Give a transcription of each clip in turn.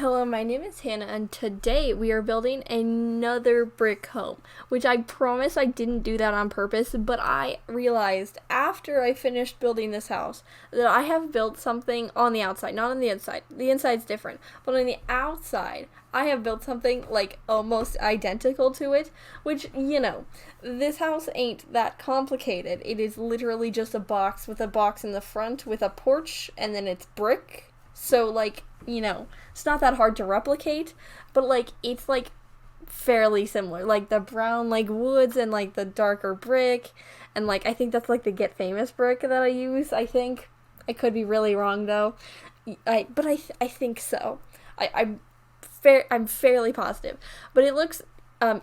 Hello, my name is Hannah, and today we are building another brick home, which I promise I didn't do that on purpose, but I realized after I finished building this house that I have built something on the outside, not on the inside. The inside's different, but on the outside, I have built something like almost identical to it, which, this house ain't that complicated. It is literally just a box with a box in the front with a porch, and then it's brick. So, it's not that hard to replicate, but, it's, fairly similar. The brown, woods and, the darker brick, and, I think that's, the Get Famous brick that I use, I think. I could be really wrong, though. I think so. I'm fairly positive. But it looks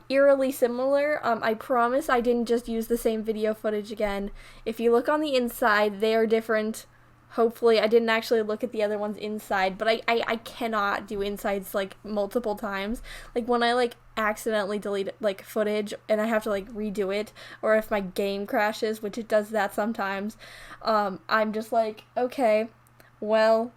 eerily similar. I promise I didn't just use the same video footage again. If you look on the inside, they are different. Hopefully, I didn't actually look at the other ones inside, but I cannot do insides, multiple times. When I, accidentally delete, footage and I have to, redo it, or if my game crashes, which it does that sometimes, I'm just okay, well,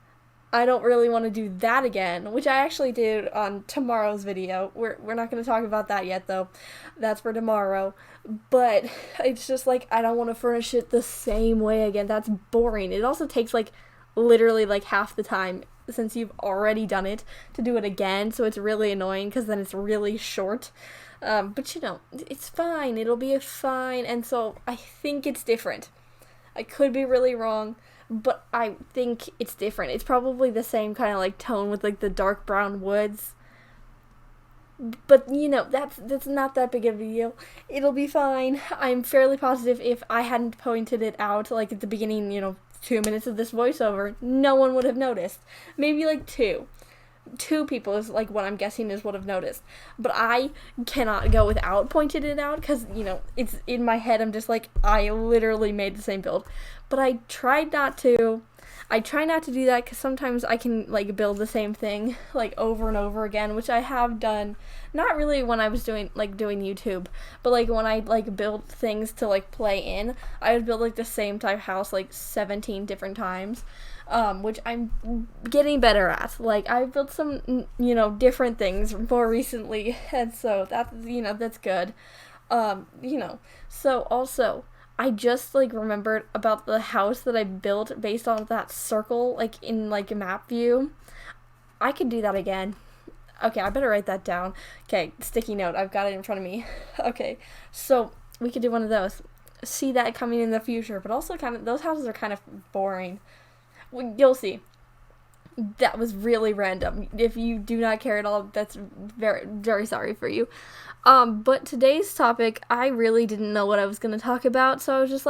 I don't really want to do that again, which I actually did on tomorrow's video. We're not going to talk about that yet, though. That's for tomorrow. But it's just I don't want to furnish it the same way again. That's boring. It also takes literally half the time since you've already done it to do it again, so it's really annoying because then it's really short. But it's fine. It'll be fine, and so I think it's different. I could be really wrong, but I think it's different. It's probably the same kind of tone with the dark brown woods. But that's not that big of a deal. It'll be fine. I'm fairly positive if I hadn't pointed it out at the beginning, 2 minutes of this voiceover, no one would have noticed. Maybe two people is what I'm guessing is would have noticed, but I cannot go without pointing it out because it's in my head. I'm just I literally made the same build, but I tried not to. I try not to do that because sometimes I can build the same thing over and over again, which I have done. Not really when I was doing YouTube, but when I build things to play in, I would build the same type house 17 different times. Which I'm getting better at. I've built some, different things more recently, and so that's good. So also, I just, remembered about the house that I built based on that circle, in, a map view. I could do that again. Okay, I better write that down. Okay, sticky note, I've got it in front of me. Okay, so we could do one of those. See that coming in the future, but also those houses are kind of boring. Well, you'll see. That was really random. If you do not care at all, that's very, very sorry for you. But today's topic, I really didn't know what I was going to talk about, so I was just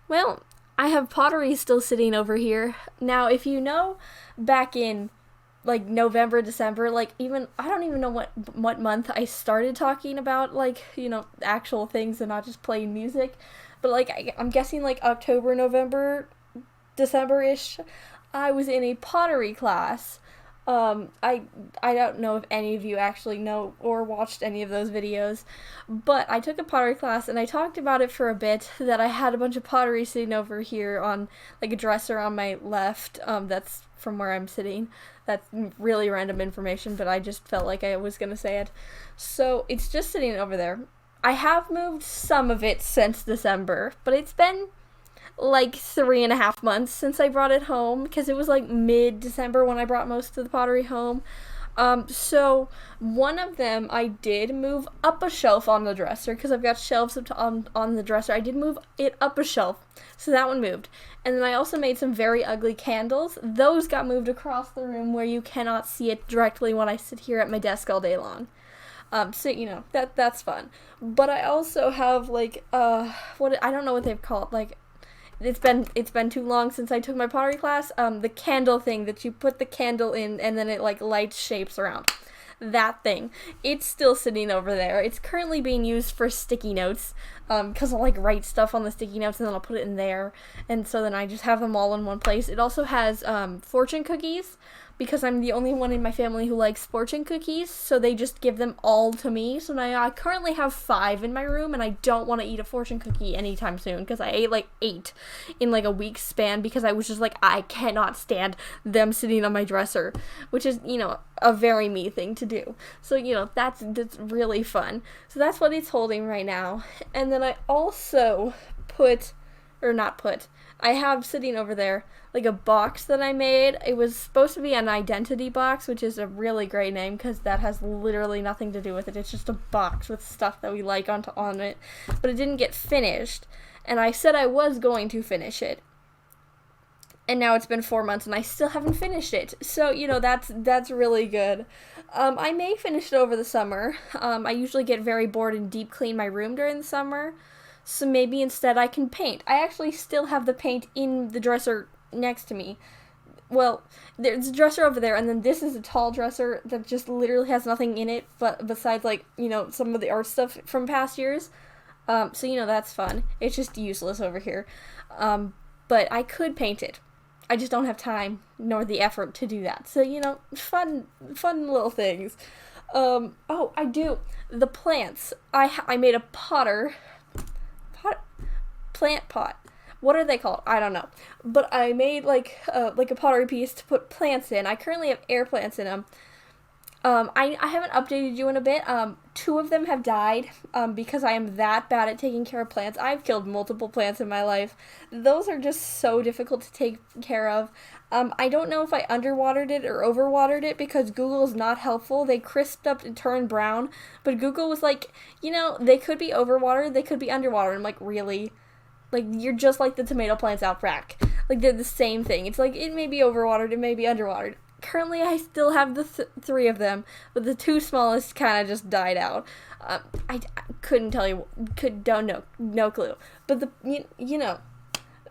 well, I have pottery still sitting over here. Now, if you know, back in, November, December, even, I don't even know what month I started talking about, actual things and not just playing music, but, I'm guessing, October, November, December-ish, I was in a pottery class. I don't know if any of you actually know or watched any of those videos, but I took a pottery class and I talked about it for a bit, that I had a bunch of pottery sitting over here on, a dresser on my left, that's from where I'm sitting. That's really random information, but I just felt like I was gonna say it. So, it's just sitting over there. I have moved some of it since December, but it's been 3.5 months since I brought it home, because it was mid-December when I brought most of the pottery home. So one of them I did move up a shelf on the dresser, because I've got shelves on the dresser. I did move it up a shelf, so that one moved. And then I also made some very ugly candles. Those got moved across the room where you cannot see it directly when I sit here at my desk all day long. So, that's fun. But I also have, I don't know what they've called, it's been too long since I took my pottery class. The candle thing that you put the candle in and then it lights shapes around. That thing. It's still sitting over there. It's currently being used for sticky notes. because I'll like write stuff on the sticky notes and then I'll put it in there, and so then I just have them all in one place. It also has fortune cookies, because I'm the only one in my family who likes fortune cookies, so they just give them all to me. So now I currently have 5 in my room, and I don't want to eat a fortune cookie anytime soon, because I ate like 8 in like a week's span, because I was just like, I cannot stand them sitting on my dresser, which is, you know, a very me thing to do. So, you know, that's really fun. So that's what it's holding right now. And then I also I have sitting over there like a box that I made. It was supposed to be an identity box, which is a really great name because that has literally nothing to do with it. It's just a box with stuff that we like on it, but it didn't get finished, and I said I was going to finish it. And now it's been 4 months and I still haven't finished it. So, you know, that's really good. I may finish it over the summer. I usually get very bored and deep clean my room during the summer. So maybe instead I can paint. I actually still have the paint in the dresser next to me. Well, there's a dresser over there, and then this is a tall dresser that just literally has nothing in it, but besides, like, you know, some of the art stuff from past years. So, you know, that's fun. It's just useless over here. But I could paint it. I just don't have time nor the effort to do that. So, you know, fun little things. Oh, I do. The plants. I made a plant pot. What are they called? I don't know. But I made like a pottery piece to put plants in. I currently have air plants in them. I haven't updated you in a bit. 2 of them have died because I am that bad at taking care of plants. I've killed multiple plants in my life. Those are just so difficult to take care of. I don't know if I underwatered it or overwatered it because Google is not helpful. They crisped up and turned brown, but Google was like, you know, they could be overwatered, they could be underwatered. I'm like, really? Like, you're just like the tomato plants out back. Like, they're the same thing. It's like, it may be overwatered, it may be underwatered. Currently, I still have the 3 of them, but the 2 smallest kind of just died out. I couldn't tell you, no clue. But you know,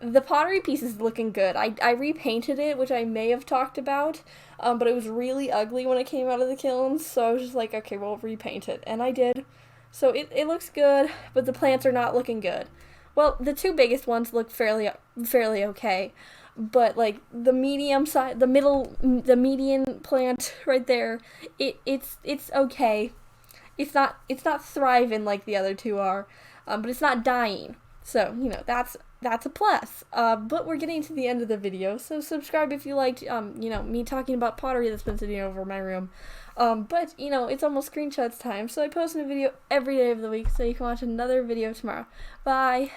the pottery piece is looking good. I repainted it, which I may have talked about, but it was really ugly when it came out of the kiln, so I was just like, okay, we'll repaint it, and I did. So it looks good, but the plants are not looking good. Well, the 2 biggest ones look fairly okay. But like the medium side, the median plant right there, it's okay. It's not thriving like the other 2 are, but it's not dying. So, you know, that's a plus. But we're getting to the end of the video, so subscribe if you liked, you know, me talking about pottery that's been sitting over my room. But, you know, it's almost screenshots time, so I post a video every day of the week, so you can watch another video tomorrow. Bye!